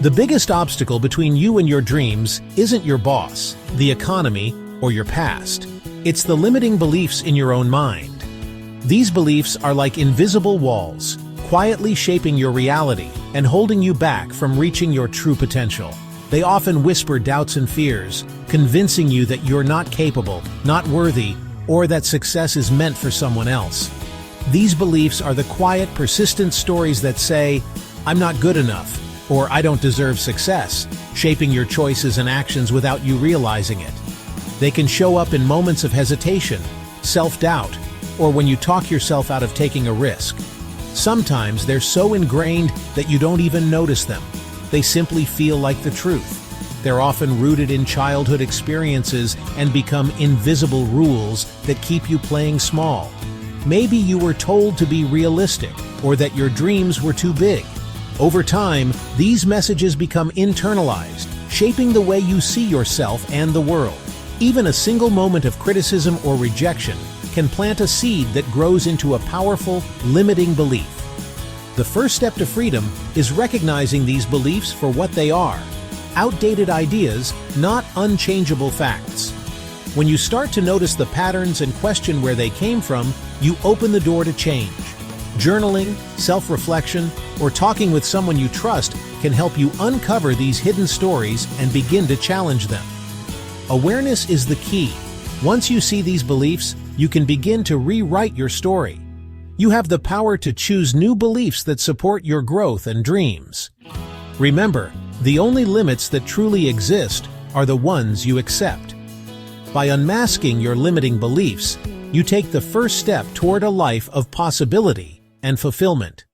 The biggest obstacle between you and your dreams isn't your boss, the economy, or your past. It's the limiting beliefs in your own mind. These beliefs are like invisible walls, quietly shaping your reality and holding you back from reaching your true potential. They often whisper doubts and fears, convincing you that you're not capable, not worthy, or that success is meant for someone else. These beliefs are the quiet, persistent stories that say, "I'm not good enough," or "I don't deserve success," shaping your choices and actions without you realizing it. They can show up in moments of hesitation, self-doubt, or when you talk yourself out of taking a risk. Sometimes they're so ingrained that you don't even notice them. They simply feel like the truth. They're often rooted in childhood experiences and become invisible rules that keep you playing small. Maybe you were told to be realistic, or that your dreams were too big. Over time, these messages become internalized, shaping the way you see yourself and the world. Even a single moment of criticism or rejection can plant a seed that grows into a powerful, limiting belief. The first step to freedom is recognizing these beliefs for what they are: outdated ideas, not unchangeable facts. When you start to notice the patterns and question where they came from, you open the door to change. Journaling, self-reflection, or talking with someone you trust can help you uncover these hidden stories and begin to challenge them. Awareness is the key. Once you see these beliefs, you can begin to rewrite your story. You have the power to choose new beliefs that support your growth and dreams. Remember, the only limits that truly exist are the ones you accept. By unmasking your limiting beliefs, you take the first step toward a life of possibility and fulfillment.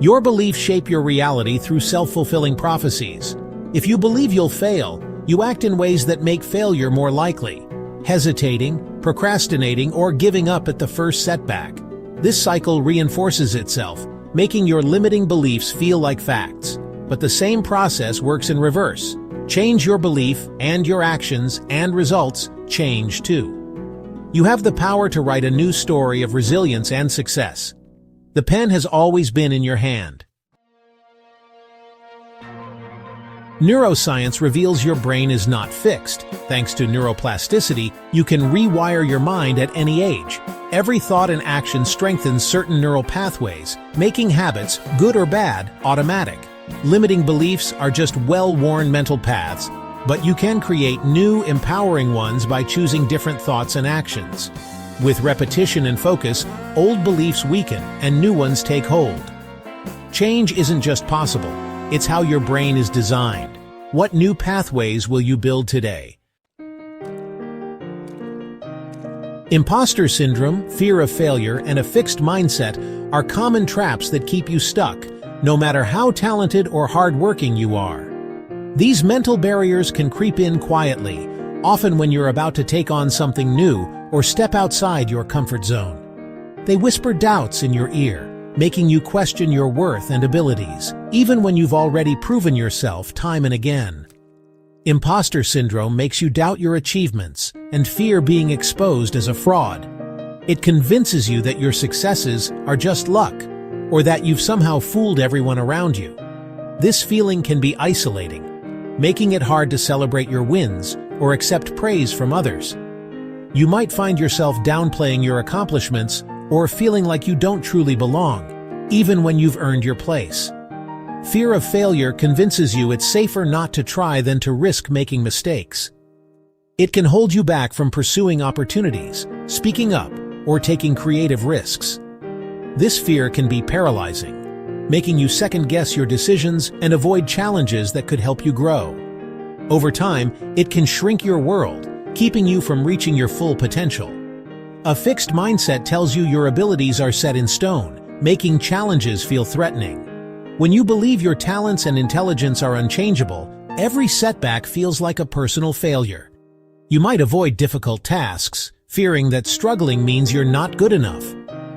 Your beliefs shape your reality through self-fulfilling prophecies. If you believe you'll fail, you act in ways that make failure more likely, hesitating, procrastinating, or giving up at the first setback. This cycle reinforces itself, making your limiting beliefs feel like facts. But the same process works in reverse. Change your belief, and your actions and results change too. You have the power to write a new story of resilience and success. The pen has always been in your hand. Neuroscience reveals your brain is not fixed. Thanks to neuroplasticity, you can rewire your mind at any age. Every thought and action strengthens certain neural pathways, making habits, good or bad, automatic. Limiting beliefs are just well-worn mental paths, but you can create new, empowering ones by choosing different thoughts and actions. With repetition and focus, old beliefs weaken and new ones take hold. Change isn't just possible, it's how your brain is designed. What new pathways will you build today? Imposter syndrome, fear of failure, and a fixed mindset are common traps that keep you stuck, no matter how talented or hardworking you are. These mental barriers can creep in quietly, often when you're about to take on something new or step outside your comfort zone. They whisper doubts in your ear, making you question your worth and abilities, even when you've already proven yourself time and again. Imposter syndrome makes you doubt your achievements and fear being exposed as a fraud. It convinces you that your successes are just luck, or that you've somehow fooled everyone around you. This feeling can be isolating, making it hard to celebrate your wins or accept praise from others. You might find yourself downplaying your accomplishments or feeling like you don't truly belong, even when you've earned your place. Fear of failure convinces you it's safer not to try than to risk making mistakes. It can hold you back from pursuing opportunities, speaking up, or taking creative risks. This fear can be paralyzing, making you second-guess your decisions and avoid challenges that could help you grow. Over time, it can shrink your world, keeping you from reaching your full potential. A fixed mindset tells you your abilities are set in stone, making challenges feel threatening. When you believe your talents and intelligence are unchangeable, every setback feels like a personal failure. You might avoid difficult tasks, fearing that struggling means you're not good enough.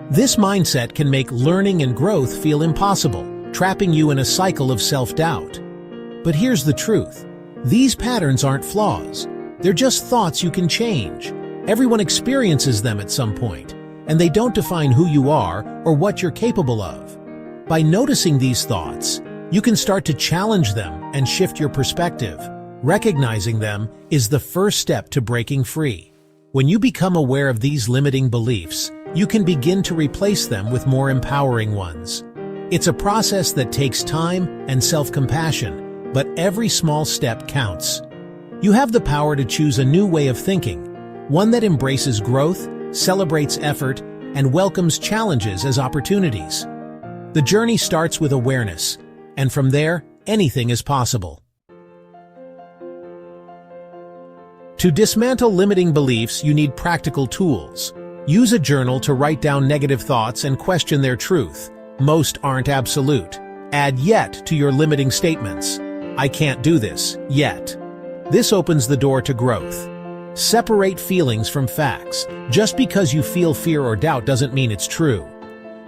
This mindset can make learning and growth feel impossible, trapping you in a cycle of self-doubt. But here's the truth. These patterns aren't flaws. They're just thoughts you can change. Everyone experiences them at some point, and they don't define who you are or what you're capable of. By noticing these thoughts, you can start to challenge them and shift your perspective. Recognizing them is the first step to breaking free. When you become aware of these limiting beliefs, you can begin to replace them with more empowering ones. It's a process that takes time and self-compassion, but every small step counts. You have the power to choose a new way of thinking, one that embraces growth, celebrates effort, and welcomes challenges as opportunities. The journey starts with awareness, and from there, anything is possible. To dismantle limiting beliefs, you need practical tools. Use a journal to write down negative thoughts and question their truth. Most aren't absolute. Add "yet" to your limiting statements. I can't do this, yet. This opens the door to growth. Separate feelings from facts. Just because you feel fear or doubt doesn't mean it's true.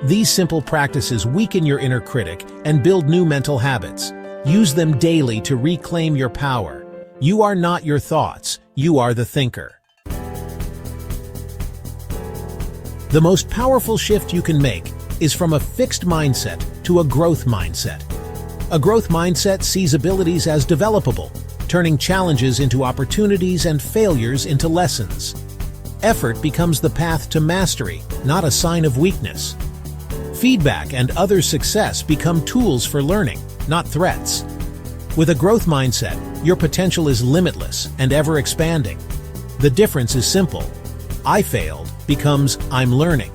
These simple practices weaken your inner critic and build new mental habits. Use them daily to reclaim your power. You are not your thoughts, you are the thinker. The most powerful shift you can make is from a fixed mindset to a growth mindset. A growth mindset sees abilities as developable, turning challenges into opportunities and failures into lessons. Effort becomes the path to mastery, not a sign of weakness. Feedback and others' success become tools for learning, not threats. With a growth mindset, your potential is limitless and ever-expanding. The difference is simple. I failed becomes I'm learning.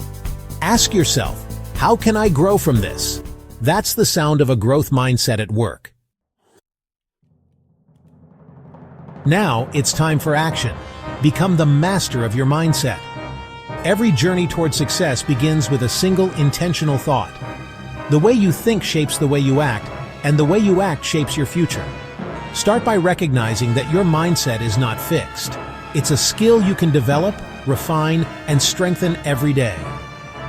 Ask yourself, how can I grow from this? That's the sound of a growth mindset at work. Now it's time for action. Become the master of your mindset. Every journey toward success begins with a single intentional thought. The way you think shapes the way you act, and the way you act shapes your future. Start by recognizing that your mindset is not fixed. It's a skill you can develop, refine, and strengthen every day.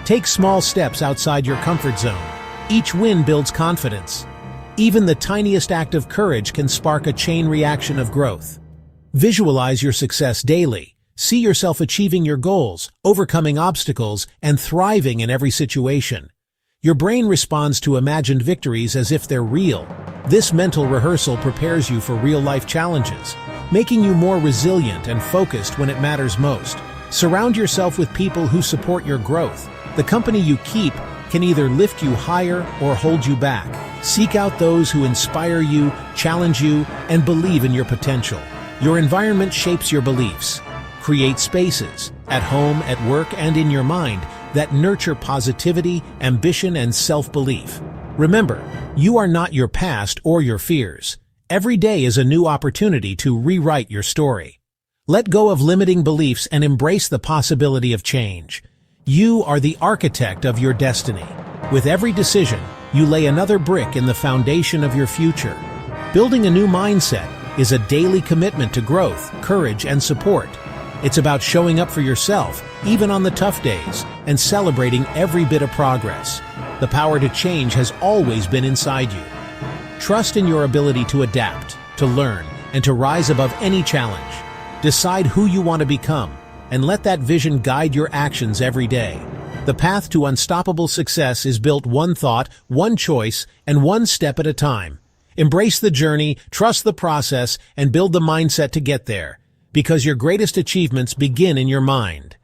Take small steps outside your comfort zone. Each win builds confidence. Even the tiniest act of courage can spark a chain reaction of growth. Visualize your success daily. See yourself achieving your goals, overcoming obstacles, and thriving in every situation. Your brain responds to imagined victories as if they're real. This mental rehearsal prepares you for real-life challenges, making you more resilient and focused when it matters most. Surround yourself with people who support your growth. The company you keep can either lift you higher or hold you back. Seek out those who inspire you, challenge you, and believe in your potential. Your environment shapes your beliefs. Create spaces, at home, at work, and in your mind, that nurture positivity, ambition, and self-belief. Remember, you are not your past or your fears. Every day is a new opportunity to rewrite your story. Let go of limiting beliefs and embrace the possibility of change. You are the architect of your destiny. With every decision, you lay another brick in the foundation of your future. Building a new mindset is a daily commitment to growth, courage, and support. It's about showing up for yourself, even on the tough days, and celebrating every bit of progress. The power to change has always been inside you. Trust in your ability to adapt, to learn, and to rise above any challenge. Decide who you want to become, and let that vision guide your actions every day. The path to unstoppable success is built one thought, one choice, and one step at a time. Embrace the journey, trust the process, and build the mindset to get there. Because your greatest achievements begin in your mind.